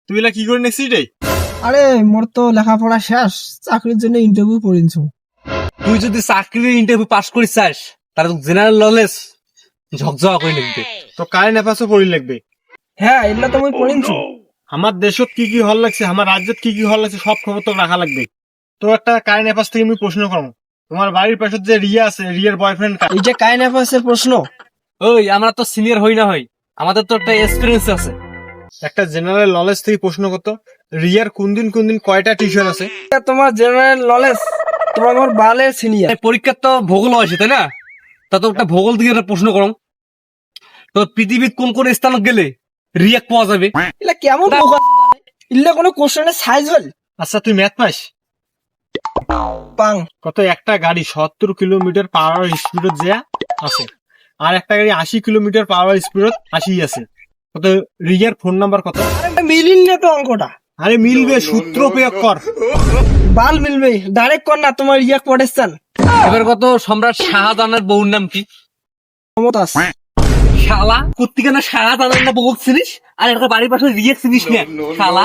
তুই এলা কি করে নিছিস রে? আরে মোর তো লেখাপড়া শেষ, চাকরির জন্য ইন্টারভিউ পড়িনছু। তুই যদি চাকরির ইন্টারভিউ পাস করিস চাস তাহলে তো জেনারেল নলেজ ঝকঝক করে লিখবে। তো কারেন্ট অ্যাফেয়ার্সও পড়ি লাগবে। হ্যাঁ, এগুলা তো মই পড়িনছু। আমার দেশত কি কি হল লাগছে, আমার রাজ্যত কি কি হল লাগছে, সব খবর তো রাখা লাগবে। তো একটা কারেন্ট অ্যাফেয়ার্স থেকে আমি প্রশ্ন করবো। তোমার বাড়ির পাশে যে রিয়া আছে, রিয়ার বয়ফ্রেন্ড এই যে কারেন্ট অ্যাফেয়ার্সের প্রশ্ন, ওই আমরা তো সিনিয়র হই না হই, আমাদের তো একটা এক্সপিরিয়েন্স আছে। একটা জেনারেল নলেজ থেকে প্রশ্ন করতো, রিয়ার কোন দিন কয়টা টিউশন আছে? এটা তোমার জেনারেল নলেজ, তোমার মোর বালের সিনিয়র। এই পরীক্ষার তো ভূগোল হয়েছে তাই না? তা তো একটা ভূগোল থেকে একটা প্রশ্ন করো তো, পৃথিবীর কোন কোন স্থানে গেলে রিয়াক পাওয়া যাবে? এগুলা কেমন বোকা ইল্লা কোনো কোশ্চেনের সাইজ হল আচ্ছা তুই ম্যাথ পাস? পাং। কত একটা গাড়ি 70 কিলোমিটার পার আওয়ার স্পিডত যা আছে, আর একটা গাড়ি 80 কিলোমিটার পার আওয়ার স্পিডত আসি আছে। কত রিয়ার ফোন নাম্বার কত? আরে মিলিল না তো অঙ্কটা। আরে মিলবে, সূত্র প্রয়োগ কর। বাল মিলবে, ডাইরেক্ট কর না, তোমার ইয়াক পড়েছেন এবার কত সম্রাট শাহজাহানের বউর নাম কি? ক্ষমতা। শালা কোত্তিকা না শাহজাহানের না বউ চিনিস, আর একটা বাড়ির পাশে রিয়াক চিনিস না শালা।